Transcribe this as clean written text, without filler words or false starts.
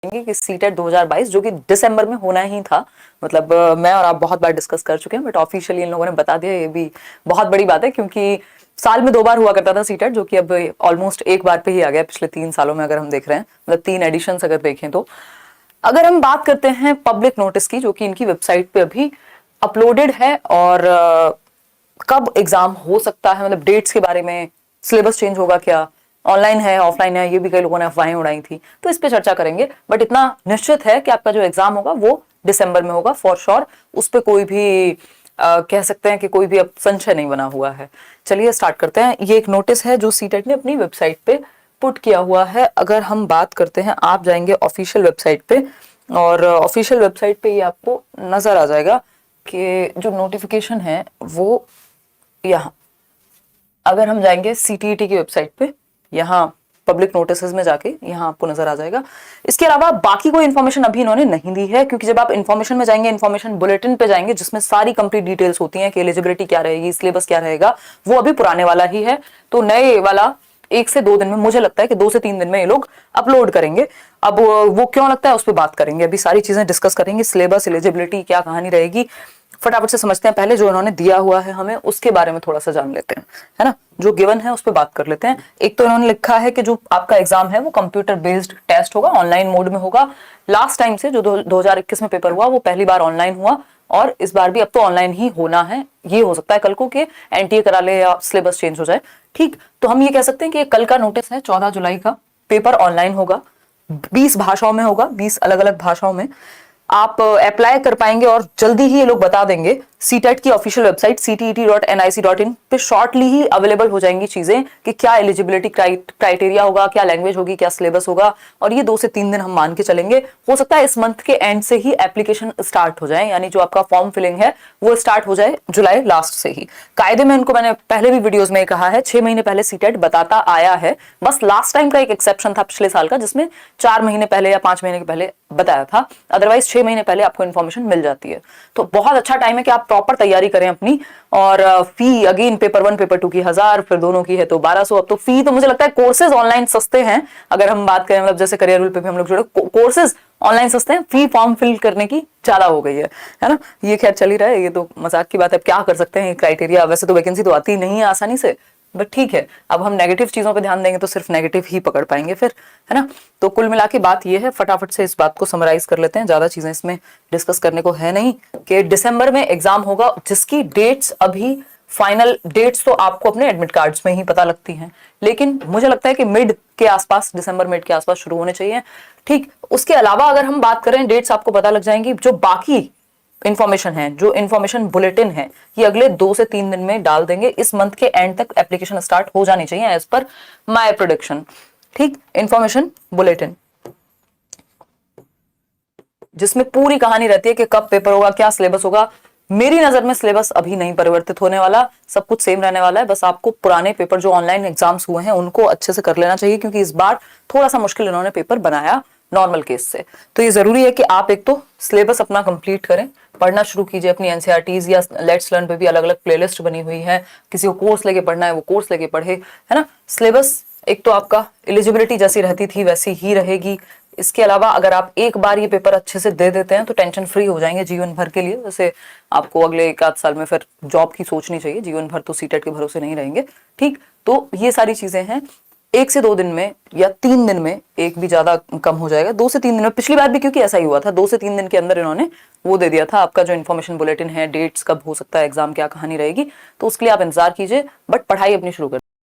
कि सीटेट 2022 जो कि दिसंबर में होना ही था, मतलब मैं और आप बहुत बार डिस्कस कर चुके हैं, बट ऑफिशियली इन लोगों ने बता दिया। ये भी बहुत बड़ी बात है क्योंकि साल में 2 बार हुआ करता था सीटेट, जो कि अब ऑलमोस्ट एक बार पे ही आ गया पिछले 3 सालों में, अगर हम देख रहे हैं, मतलब 3 एडिशन अगर देखें तो। अगर हम बात करते हैं पब्लिक नोटिस की, जो कि इनकी वेबसाइट पे अभी अपलोडेड है, और कब एग्जाम हो सकता है, मतलब डेट्स के बारे में, सिलेबस चेंज होगा क्या, ऑनलाइन है ऑफलाइन है, ये भी कई लोगों ने अफवाहें उड़ाई थी, तो इस पे चर्चा करेंगे। बट इतना निश्चित है कि आपका जो एग्जाम होगा वो दिसंबर में होगा फॉर श्योर, उस पर कोई भी कह सकते हैं कि कोई भी अब संशय नहीं बना हुआ है। चलिए स्टार्ट करते हैं। ये एक नोटिस है जो सीटेट ने अपनी वेबसाइट पे पुट किया हुआ है। अगर हम बात करते हैं, आप जाएंगे ऑफिशियल वेबसाइट पे, और ऑफिशियल वेबसाइट पे ये आपको नजर आ जाएगा कि जो नोटिफिकेशन है वो यहाँ, अगर हम जाएंगे सीटीईटी की वेबसाइट पे, यहाँ पब्लिक नोटिसेस में जाके यहाँ आपको नजर आ जाएगा। इसके अलावा बाकी कोई इन्फॉर्मेशन अभी इन्होंने नहीं दी है, क्योंकि जब आप इन्फॉर्मेशन में जाएंगे, इन्फॉर्मेशन बुलेटिन पे जाएंगे जिसमें सारी कंप्लीट डिटेल्स होती हैं कि एलिजिबिलिटी क्या रहेगी, सिलेबस क्या रहेगा, वो अभी पुराने वाला ही है। तो नए वाला 1 से 2 दिन में, मुझे लगता है कि 2 से 3 दिन में ये लोग अपलोड करेंगे। अब वो क्यों लगता है उस पर बात करेंगे, अभी सारी चीजें डिस्कस करेंगे। सिलेबस, एलिजिबिलिटी, क्या कहानी रहेगी, फटाफट से समझते हैं। पहले जो इन्होंने दिया हुआ है हमें उसके बारे में थोड़ा सा जान लेते हैं, है ना। जो गिवन है उस पर बात कर लेते हैं। एक तो इन्होंने लिखा है कि जो आपका एग्जाम है वो कंप्यूटर बेस्ड टेस्ट होगा, ऑनलाइन मोड में होगा। लास्ट टाइम से जो 2021 में पेपर हुआ वो पहली बार ऑनलाइन हुआ, और इस बार भी अब तो ऑनलाइन ही होना है। ये हो सकता है कल को कि एनटीए करा ले या सिलेबस चेंज हो जाए, ठीक। तो हम ये कह सकते हैं कि कल का नोटिस है 14 जुलाई का, पेपर ऑनलाइन होगा, 20 भाषाओं में होगा, 20 अलग अलग भाषाओं में आप अप्लाई कर पाएंगे, और जल्दी ही ये लोग बता देंगे। सीटेट की ऑफिशियल वेबसाइट ctet.nic.in पे शॉर्टली ही अवेलेबल हो जाएंगी चीजें कि क्या एलिजिबिलिटी क्राइटेरिया होगा, क्या लैंग्वेज होगी, क्या सिलेबस होगा, और ये 2 से 3 दिन हम मान के चलेंगे। हो सकता है इस मंथ के एंड से ही एप्लीकेशन स्टार्ट हो जाए, यानी जो आपका फॉर्म फिलिंग है वो स्टार्ट हो जाए जुलाई लास्ट से ही। कायदे में इनको मैंने पहले भी वीडियोज में कहा है, 6 महीने पहले सीटेट बताता आया है। बस लास्ट टाइम का एक एक्सेप्शन था पिछले साल का, जिसमें 4 महीने पहले या 5 महीने पहले बताया था, अदरवाइज 6 महीने पहले आपको इन्फॉर्मेशन मिल जाती है। तो बहुत अच्छा टाइम है कि आप प्रॉपर तैयारी करें अपनी। और फी अगेन, पेपर 1 पेपर 2 की 1000, फिर दोनों की है तो 1200। अब तो फी तो मुझे लगता है कोर्सेज ऑनलाइन सस्ते हैं, अगर हम बात करें, मतलब जैसे करियर पे भी हम लोग जुड़े, कोर्सेज ऑनलाइन सस्ते हैं, फी फॉर्म फिल करने की ज्यादा हो गई है ना। ये खैर चल ही रहा है, ये तो मजाक की बात है, क्या कर सकते हैं क्राइटेरिया। वैसे तो वैकेंसी तो आती नहीं है आसानी से, बट ठीक है, अब हम नेगेटिव चीजों पे ध्यान देंगे तो सिर्फ नेगेटिव ही पकड़ पाएंगे फिर, है ना। तो कुल मिला के बात ये है, फटाफट से इस बात को समराइज कर लेते हैं, ज्यादा चीजें इसमें डिस्कस करने को है नहीं, कि दिसंबर में एग्जाम होगा, जिसकी डेट्स अभी फाइनल डेट्स तो आपको अपने एडमिट कार्ड्स में ही पता लगती हैं, लेकिन मुझे लगता है कि मिड के आसपास, दिसंबर मिड के आसपास शुरू होने चाहिए, ठीक। उसके अलावा अगर हम बात करें, डेट्स आपको पता लग जाएंगी। जो बाकी इंफॉर्मेशन है, जो इंफॉर्मेशन बुलेटिन है, ये अगले 2 से 3 दिन में डाल देंगे। इस मंथ के एंड तक एप्लीकेशन स्टार्ट हो जानी चाहिए एज पर माय प्रोडिक्शन, ठीक। इंफॉर्मेशन बुलेटिन जिसमें पूरी कहानी रहती है कि कब पेपर होगा, क्या सिलेबस होगा। मेरी नजर में सिलेबस अभी नहीं परिवर्तित होने वाला, सब कुछ सेम रहने वाला है। बस आपको पुराने पेपर जो ऑनलाइन एग्जाम्स हुए हैं उनको अच्छे से कर लेना चाहिए, क्योंकि इस बार थोड़ा सा मुश्किल इन्होंने पेपर बनाया नॉर्मल केस से। तो ये जरूरी है कि आप एक तो सिलेबस अपना कंप्लीट करें, पढ़ना शुरू कीजिए अपनी एनसीईआरटीज, या लेट्स लर्न पे भी अलग अलग प्लेलिस्ट बनी हुई है, किसी को कोर्स लेके पढ़ना है वो कोर्स लेके पढ़े, है ना। सिलेबस एक तो आपका एलिजिबिलिटी जैसी रहती थी वैसी ही रहेगी। इसके अलावा अगर आप एक बार ये पेपर अच्छे से दे देते हैं तो टेंशन फ्री हो जाएंगे जीवन भर के लिए। जैसे आपको अगले 1 आध साल में फिर जॉब की सोचनी चाहिए, जीवन भर तो सीटेट के भरोसे नहीं रहेंगे, ठीक। तो ये सारी चीजें हैं, 1 से 2 दिन में या 3 दिन में, एक भी ज्यादा कम हो जाएगा, 2 से 3 दिन में। पिछली बार भी क्योंकि ऐसा ही हुआ था, 2 से 3 दिन के अंदर इन्होंने वो दे दिया था आपका जो इन्फॉर्मेशन बुलेटिन है, डेट्स कब हो सकता है एग्जाम, क्या कहानी रहेगी। तो उसके लिए आप इंतजार कीजिए, बट पढ़ाई अपनी शुरू कर